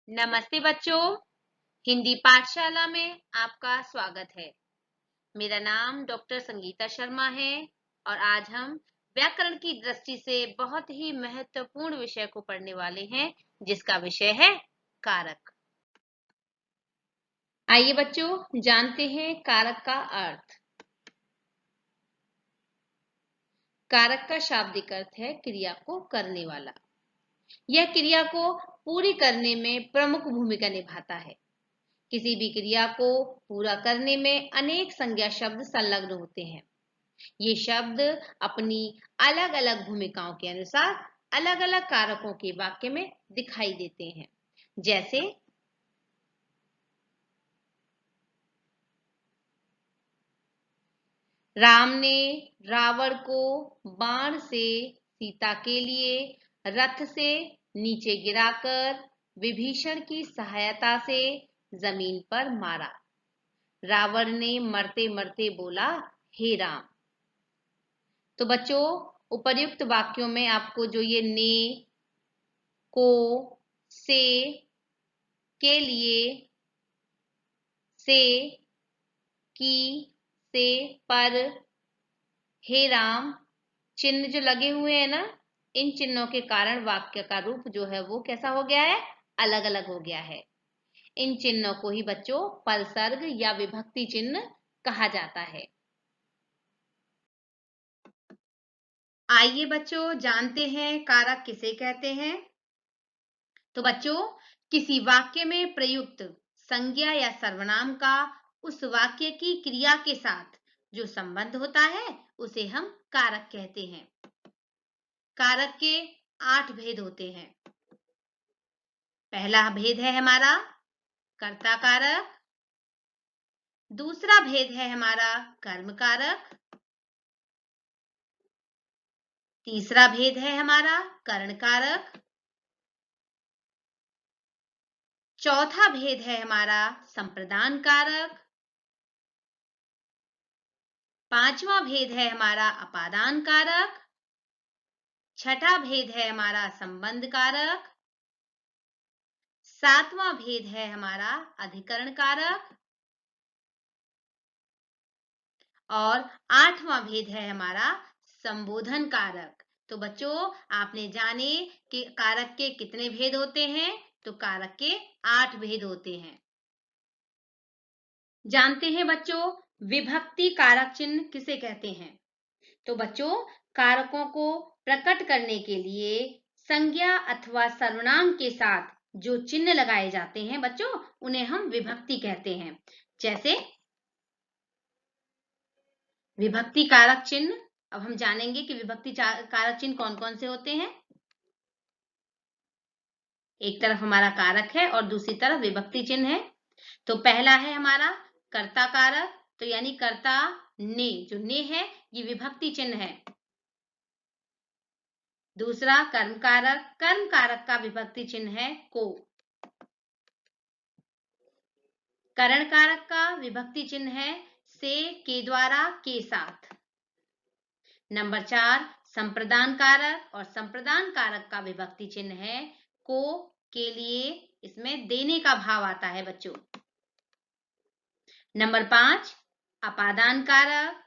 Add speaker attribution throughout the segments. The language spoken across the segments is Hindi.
Speaker 1: नमस्ते बच्चों, हिंदी पाठशाला में आपका स्वागत है। मेरा नाम डॉक्टर संगीता शर्मा है और आज हम व्याकरण की दृष्टि से बहुत ही महत्वपूर्ण विषय को पढ़ने वाले हैं, जिसका विषय है कारक। आइए बच्चों, जानते हैं कारक का अर्थ। कारक का शाब्दिक अर्थ है क्रिया को करने वाला। यह क्रिया को पूरी करने में प्रमुख भूमिका निभाता है। किसी भी क्रिया को पूरा करने में अनेक संज्ञा शब्द संलग्न होते हैं। ये शब्द अपनी अलग अलग भूमिकाओं के अनुसार अलग अलग कारकों के वाक्य में दिखाई देते हैं। जैसे राम ने रावण को बाण से सीता के लिए रथ से नीचे गिराकर विभीषण की सहायता से जमीन पर मारा। रावण ने मरते मरते बोला, हे राम। तो बच्चों, उपर्युक्त वाक्यों में आपको जो ये ने, को, से, के लिए, से, की, से, पर, हे राम चिन्ह जो लगे हुए हैं ना, इन चिन्हों के कारण वाक्य का रूप जो है वो कैसा हो गया है? अलग अलग हो गया है। इन चिन्हों को ही बच्चों पलसर्ग या विभक्ति चिन्ह कहा जाता है। आइए बच्चों, जानते हैं कारक किसे कहते हैं। तो बच्चों, किसी वाक्य में प्रयुक्त संज्ञा या सर्वनाम का उस वाक्य की क्रिया के साथ जो संबंध होता है उसे हम कारक कहते हैं। कारक के 8 भेद होते हैं। पहला भेद है हमारा कर्ता कारक। दूसरा भेद है हमारा कर्म कारक। तीसरा भेद है हमारा करण कारक। चौथा भेद है हमारा संप्रदान कारक। पांचवा भेद है हमारा अपादान कारक। छठा भेद है हमारा संबंध कारक। सातवां भेद है हमारा अधिकरण कारक और आठवां भेद है हमारा संबोधन कारक। तो बच्चों, आपने जाने कि कारक के कितने भेद होते हैं। तो कारक के 8 भेद होते हैं। जानते हैं बच्चों विभक्ति कारक चिन्ह किसे कहते हैं। तो बच्चों, कारकों को प्रकट करने के लिए संज्ञा अथवा सर्वनाम के साथ जो चिन्ह लगाए जाते हैं बच्चों, उन्हें हम विभक्ति कहते हैं। जैसे विभक्ति कारक चिन्ह। अब हम जानेंगे कि विभक्ति कारक चिन्ह कौन कौन से होते हैं। एक तरफ हमारा कारक है और दूसरी तरफ विभक्ति चिन्ह है। तो पहला है हमारा कर्ता कारक। तो यानी कर्ता ने, जो ने है ये विभक्ति चिन्ह है। दूसरा कर्म कारक। कर्म कारक का विभक्ति चिन्ह है को। करण कारक का विभक्ति चिन्ह है से, के द्वारा, के साथ। नंबर 4 संप्रदान कारक। और संप्रदान कारक का विभक्ति चिन्ह है को, के लिए। इसमें देने का भाव आता है बच्चों। नंबर 5 अपादान कारक।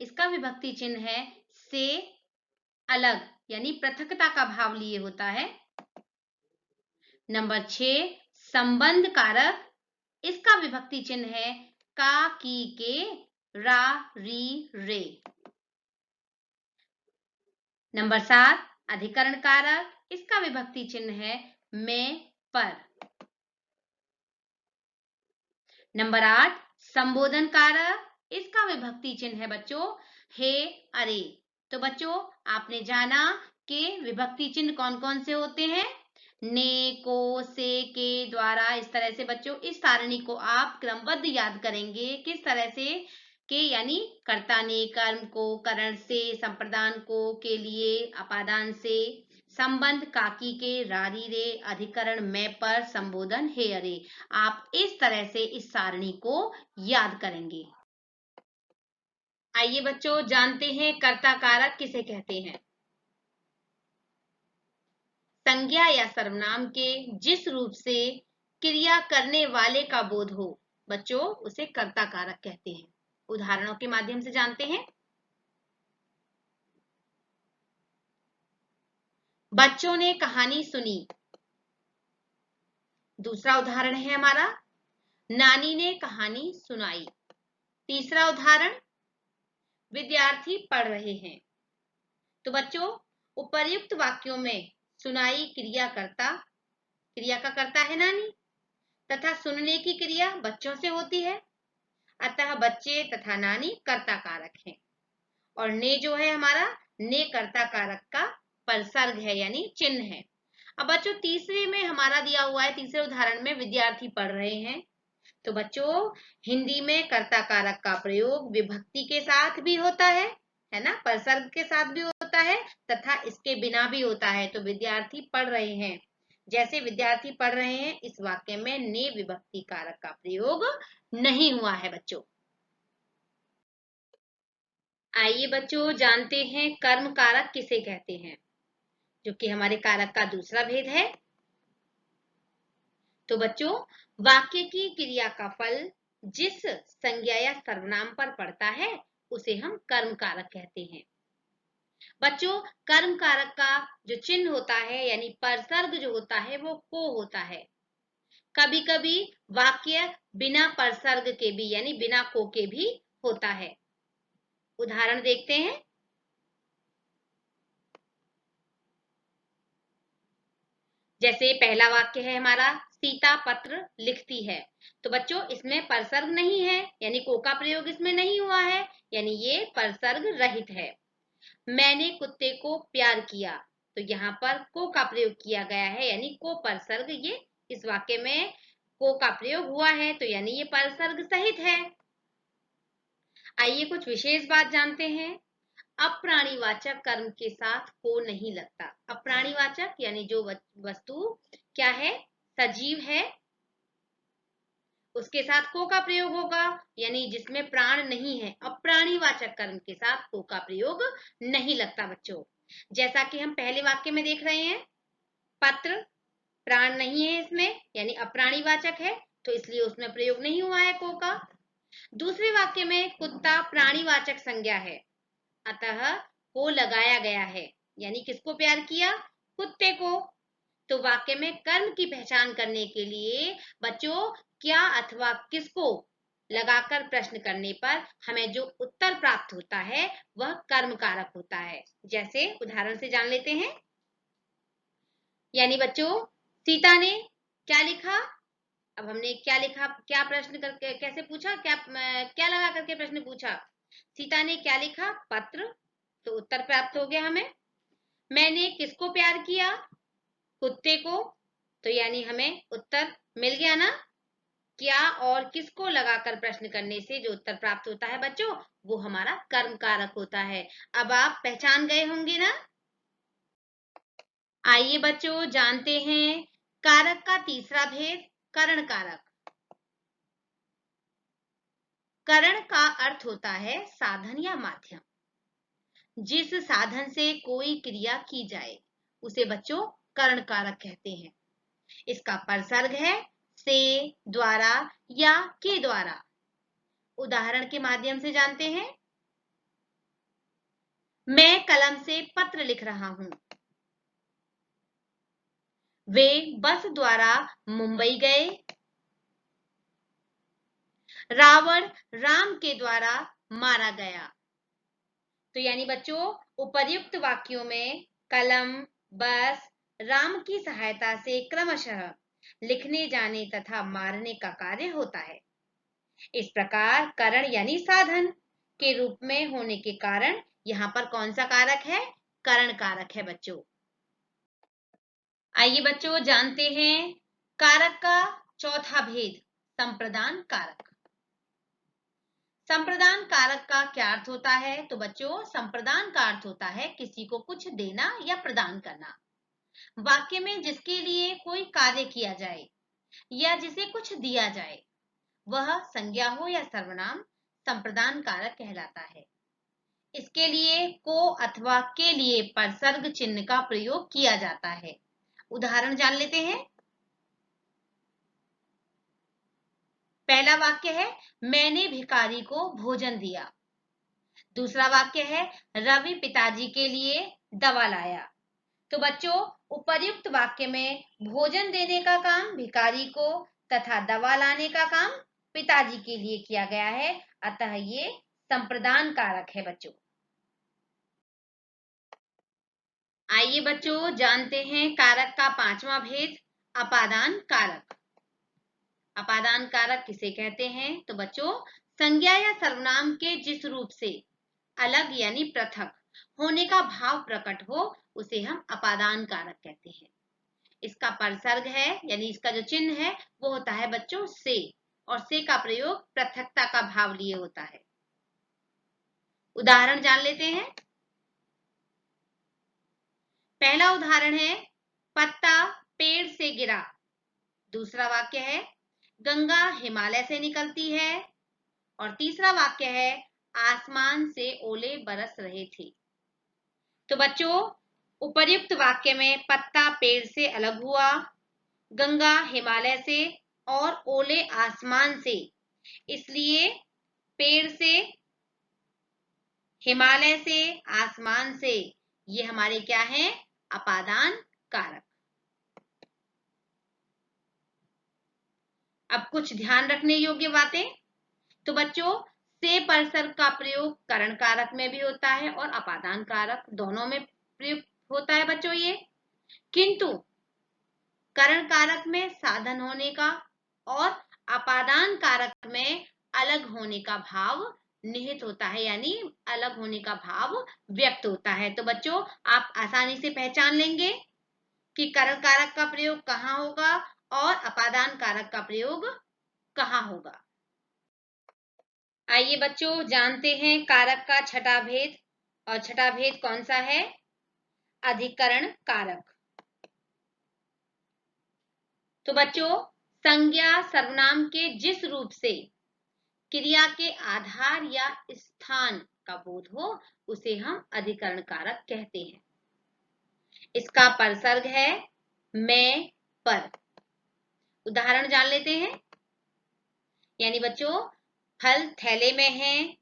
Speaker 1: इसका विभक्ति चिन्ह है से, अलग, यानी पृथकता का भाव लिए होता है। नंबर 6 संबंध कारक। इसका विभक्ति चिन्ह है का, की, के, रा, री, रे। नंबर 7 अधिकरण कारक। इसका विभक्ति चिन्ह है में, पर। नंबर 8 संबोधन कारक। इसका विभक्ति चिन्ह है बच्चों हे, अरे। तो बच्चों, आपने जाना कि विभक्ति चिन्ह कौन कौन से होते हैं। ने, को, से, के द्वारा। इस तरह से बच्चों इस सारणी को आप क्रमबद्ध याद करेंगे। किस तरह से के यानी कर्ता ने, कर्म को, करण से, संप्रदान को, के लिए, अपादान से, संबंध काकी के, रारी रे, अधिकरण में, पर, संबोधन हे, अरे। आप इस तरह से इस सारणी को याद करेंगे। आइए बच्चों, जानते हैं कर्ता कारक किसे कहते हैं। संज्ञा या सर्वनाम के जिस रूप से क्रिया करने वाले का बोध हो बच्चों, उसे कर्ता कारक कहते हैं। उदाहरणों के माध्यम से जानते हैं। बच्चों ने कहानी सुनी। दूसरा उदाहरण है हमारा, नानी ने कहानी सुनाई। तीसरा उदाहरण, विद्यार्थी पढ़ रहे हैं। तो बच्चों, उपर्युक्त वाक्यों में सुनाई क्रिया का कर्ता है नानी, तथा सुनने की क्रिया बच्चों से होती है, अतः बच्चे तथा नानी कर्ता कारक हैं। और ने जो है हमारा, ने कर्ता कारक का परसर्ग है यानी चिन्ह है। अब बच्चों तीसरे में हमारा दिया हुआ है, तीसरे उदाहरण में विद्यार्थी पढ़ रहे हैं। तो बच्चों हिंदी में कर्ता कारक का प्रयोग विभक्ति के साथ भी होता है ना, परसर्ग के साथ भी होता है तथा इसके बिना भी होता है। तो विद्यार्थी पढ़ रहे हैं, जैसे विद्यार्थी पढ़ रहे हैं, इस वाक्य में ने विभक्ति कारक का प्रयोग नहीं हुआ है बच्चों। आइए बच्चों जानते हैं कर्म कारक किसे कहते हैं, जो कि हमारे कारक का दूसरा भेद है। तो बच्चों वाक्य की क्रिया का फल जिस संज्ञा या सर्वनाम पर पड़ता है उसे हम कर्म कारक कहते हैं। बच्चों कर्म कारक का जो चिन्ह होता है यानी परसर्ग जो होता है वो को होता है। कभी कभी वाक्य बिना परसर्ग के भी यानी बिना को के भी होता है। उदाहरण देखते हैं। जैसे पहला वाक्य है हमारा, सीता पत्र लिखती है। तो बच्चों इसमें परसर्ग नहीं है यानी को का प्रयोग इसमें नहीं हुआ है, यानी ये परसर्ग रहित है। मैंने कुत्ते को प्यार किया, तो यहाँ पर को का प्रयोग किया गया है यानी को परसर्ग, ये इस वाक्य में को का प्रयोग हुआ है, तो यानी ये परसर्ग सहित है। आइए कुछ विशेष बात जानते हैं। अप्राणीवाचक कर्म के साथ को नहीं लगता। अप्राणीवाचक यानी जो वस्तु क्या है, सजीव है, उसके साथ को का प्रयोग होगा, यानी जिसमें प्राण नहीं है। अप्राणीवाचक कर्म के साथ को का प्रयोग नहीं लगता बच्चों। जैसा कि हम पहले वाक्य में देख रहे हैं, पत्र प्राण नहीं है इसमें यानी अप्राणीवाचक है, तो इसलिए उसमें प्रयोग नहीं हुआ है को का। दूसरे वाक्य में कुत्ता प्राणीवाचक संज्ञा है, अतः को लगाया गया है, यानी किसको प्यार किया, कुत्ते को। तो वाक्य में कर्म की पहचान करने के लिए बच्चों क्या अथवा किसको लगाकर प्रश्न करने पर हमें जो उत्तर प्राप्त होता है वह कर्म कारक होता है। जैसे उदाहरण से जान लेते हैं। यानी बच्चों सीता ने क्या लिखा, अब हमने क्या लिखा, क्या प्रश्न करके कैसे पूछा, क्या लगा करके प्रश्न पूछा, सीता ने क्या लिखा, पत्र, तो उत्तर प्राप्त हो गया हमें। मैंने किसको प्यार किया, कुत्ते को, तो यानी हमें उत्तर मिल गया ना। क्या और किसको लगाकर प्रश्न करने से जो उत्तर प्राप्त होता है बच्चों, वो हमारा कर्म कारक होता है। अब आप पहचान गए होंगे ना। आइए बच्चों जानते हैं कारक का तीसरा भेद, करण कारक। करण का अर्थ होता है साधन या माध्यम। जिस साधन से कोई क्रिया की जाए उसे बच्चों करण कारक कहते हैं। इसका परसर्ग है से, द्वारा या के द्वारा। उदाहरण के माध्यम से जानते हैं। मैं कलम से पत्र लिख रहा हूं। वे बस द्वारा मुंबई गए। रावण राम के द्वारा मारा गया। तो यानी बच्चों उपर्युक्त वाक्यों में कलम, बस, राम की सहायता से क्रमशः लिखने जाने तथा मारने का कार्य होता है। इस प्रकार करण यानी साधन के रूप में होने के कारण यहाँ पर कौन सा कारक है, करण कारक है बच्चों। आइए बच्चों जानते हैं कारक का चौथा भेद, संप्रदान कारक। संप्रदान कारक का क्या अर्थ होता है, तो बच्चों संप्रदान का अर्थ होता है किसी को कुछ देना या प्रदान करना। वाक्य में जिसके लिए कोई कार्य किया जाए या जिसे कुछ दिया जाए वह संज्ञा हो या सर्वनाम संप्रदान कारक कहलाता है। इसके लिए को अथवा के लिए परसर्ग चिन्ह का प्रयोग किया जाता है। उदाहरण जान लेते हैं। पहला वाक्य है मैंने भिखारी को भोजन दिया। दूसरा वाक्य है रवि पिताजी के लिए दवा लाया। तो बच्चों, उपर्युक्त वाक्य में भोजन देने का काम भिखारी को तथा दवा लाने का काम पिताजी के लिए किया गया है, अतः ये संप्रदान कारक है बच्चों। आइए बच्चों जानते हैं कारक का पांचवा भेद, अपादान कारक। अपादान कारक किसे कहते हैं? तो बच्चों, संज्ञा या सर्वनाम के जिस रूप से अलग यानी पृथक होने का भाव प्रकट हो उसे हम अपादान कारक कहते हैं। इसका परसर्ग है यानी इसका जो चिन्ह है वो होता है बच्चों से, और से का प्रयोग पृथकता का भाव लिए होता है। उदाहरण जान लेते हैं। पहला उदाहरण है पत्ता पेड़ से गिरा। दूसरा वाक्य है गंगा हिमालय से निकलती है। और तीसरा वाक्य है आसमान से ओले बरस रहे थे। तो बच्चों, उपर्युक्त वाक्य में पत्ता पेड़ से अलग हुआ, गंगा हिमालय से और ओले आसमान से, इसलिए पेड़ से, हिमालय से, आसमान से, ये हमारे क्या हैं? अपादान कारक। अब कुछ ध्यान रखने योग्य बातें। तो बच्चों, से परसर्ग का प्रयोग करण कारक में भी होता है और अपादान कारक दोनों में प्रयुक्त होता है बच्चों ये, किंतु करण कारक में साधन होने का और अपादान कारक में अलग होने का भाव निहित होता है, यानी अलग होने का भाव व्यक्त होता है। तो बच्चों, आप आसानी से पहचान लेंगे कि करण कारक का प्रयोग कहाँ होगा और अपादान कारक का प्रयोग कहाँ होगा। आइए बच्चों जानते हैं कारक का छठा भेद, और छठा भेद कौन सा है? अधिकरण कारक। तो बच्चों, संज्ञा सर्वनाम के जिस रूप से क्रिया के आधार या स्थान का बोध हो उसे हम अधिकरण कारक कहते हैं। इसका परसर्ग है मैं, पर। उदाहरण जान लेते हैं। यानी बच्चों, फल थैले में है,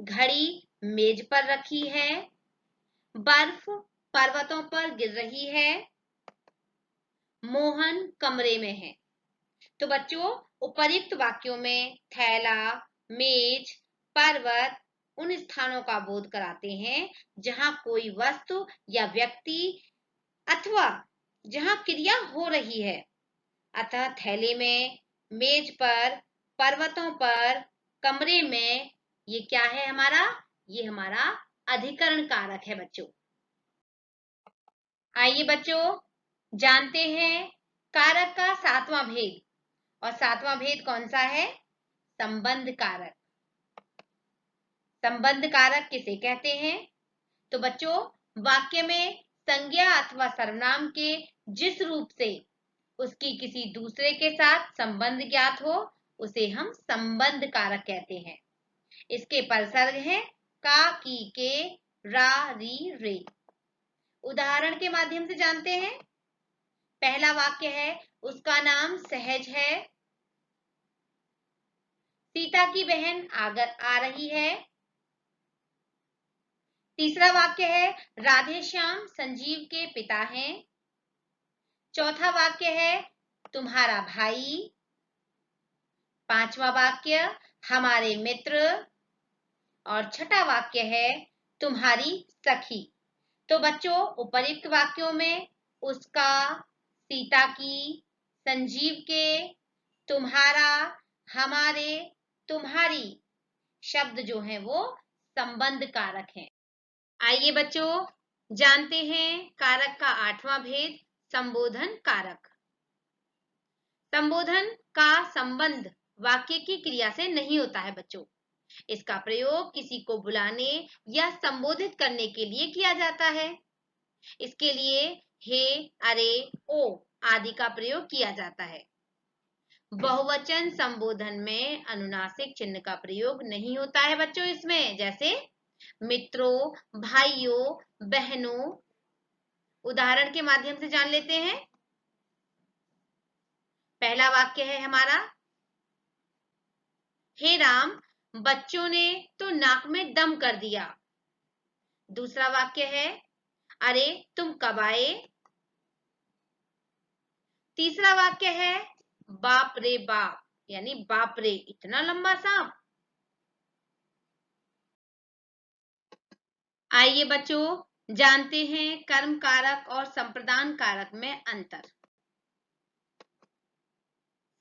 Speaker 1: घड़ी मेज पर रखी है, बर्फ पर्वतों पर गिर रही है, मोहन कमरे में है। तो बच्चों, उपर्युक्त वाक्यों में थैला, मेज, पर्वत उन स्थानों का बोध कराते हैं जहां कोई वस्तु या व्यक्ति अथवा जहां क्रिया हो रही है। अतः थैले में, मेज पर, पर्वतों पर, कमरे में, ये क्या है हमारा? ये हमारा अधिकरण कारक है बच्चों। आइए बच्चों जानते हैं कारक का सातवां भेद, और सातवां भेद कौन सा है? संबंध कारक। संबंध कारक किसे कहते हैं? तो बच्चों, वाक्य में संज्ञा अथवा सर्वनाम के जिस रूप से उसकी किसी दूसरे के साथ संबंध ज्ञात हो उसे हम संबंध कारक कहते हैं। इसके परसर्ग हैं का, की, के, रा, री, रे। उदाहरण के माध्यम से जानते हैं। पहला वाक्य है उसका नाम सहज है, सीता की बहन आगर आ रही है। तीसरा वाक्य है राधे श्याम संजीव के पिता हैं। चौथा वाक्य है तुम्हारा भाई। पांचवा वाक्य हमारे मित्र। और छठा वाक्य है तुम्हारी सखी। तो बच्चों, उपर्युक्त वाक्यों में उसका, सीता की, संजीव के, तुम्हारा, हमारे, तुम्हारी शब्द जो हैं वो संबंध कारक हैं। आइए बच्चों जानते हैं कारक का आठवां भेद, संबोधन कारक। संबोधन का संबंध वाक्य की क्रिया से नहीं होता है बच्चों। इसका प्रयोग किसी को बुलाने या संबोधित करने के लिए किया जाता है। इसके लिए हे, अरे, ओ आदि का प्रयोग किया जाता है। बहुवचन संबोधन में अनुनासिक चिन्ह का प्रयोग नहीं होता है बच्चों इसमें, जैसे मित्रों, भाइयों, बहनों। उदाहरण के माध्यम से जान लेते हैं। पहला वाक्य है हमारा हे राम, बच्चों ने तो नाक में दम कर दिया। दूसरा वाक्य है, अरे तुम कब आए। तीसरा वाक्य है, बाप रे बाप, यानी बाप रे इतना लंबा सांप। आइए बच्चों जानते हैं कर्म कारक और संप्रदान कारक में अंतर।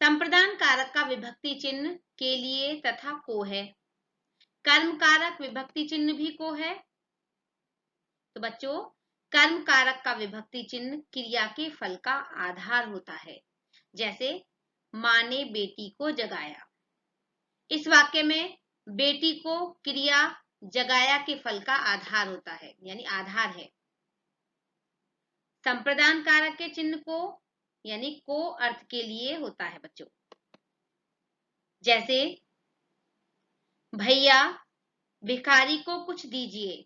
Speaker 1: संप्रदान कारक का विभक्ति चिन्ह के लिए तथा को है। कर्म कारक विभक्ति चिन्ह भी को है। तो बच्चों कर्म कारक का विभक्ति चिन्ह क्रिया के फल का आधार होता है। जैसे मां ने बेटी को जगाया। इस वाक्य में बेटी को क्रिया जगाया के फल का आधार होता है, यानी आधार है। संप्रदान कारक के चिन्ह को यानी को अर्थ के लिए होता है बच्चों। जैसे भैया भिखारी को कुछ दीजिए।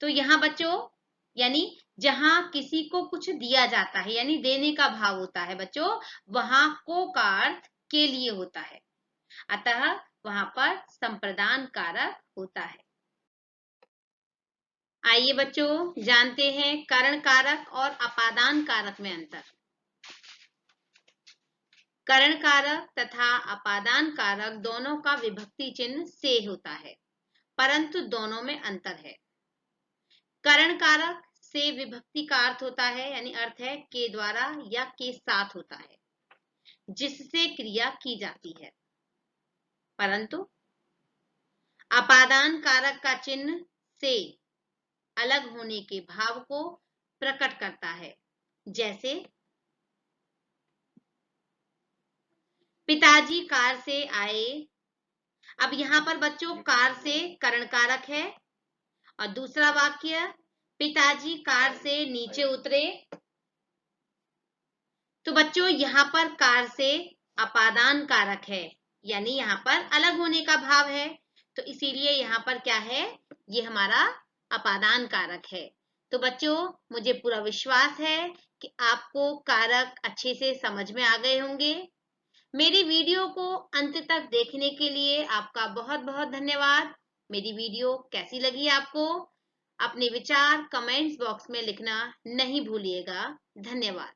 Speaker 1: तो यहां बच्चों यानी जहां किसी को कुछ दिया जाता है यानी देने का भाव होता है बच्चों, वहां को का अर्थ के लिए होता है, अतः वहां पर संप्रदान कारक होता है। आइए बच्चों जानते हैं करण कारक और अपादान कारक में अंतर। करण कारक तथा अपादान कारक दोनों का विभक्ति चिन्ह से होता है, परंतु दोनों में अंतर है। करण कारक से विभक्ति का अर्थ होता है यानी अर्थ है के द्वारा या के साथ होता है, जिससे क्रिया की जाती है। परंतु अपादान कारक का चिन्ह से अलग होने के भाव को प्रकट करता है। जैसे पिताजी कार से आए। अब यहां पर बच्चों कार से करण कारक है और दूसरा वाक्य पिताजी कार से नीचे उतरे। तो बच्चों यहां पर कार से अपादान कारक है यानी यहां पर अलग होने का भाव है, तो इसीलिए यहां पर क्या है, ये हमारा अपादान कारक है। तो बच्चों मुझे पूरा विश्वास है कि आपको कारक अच्छे से समझ में आ गए होंगे। मेरी वीडियो को अंत तक देखने के लिए आपका बहुत बहुत धन्यवाद। मेरी वीडियो कैसी लगी आपको? अपने विचार कमेंट्स बॉक्स में लिखना नहीं भूलिएगा। धन्यवाद।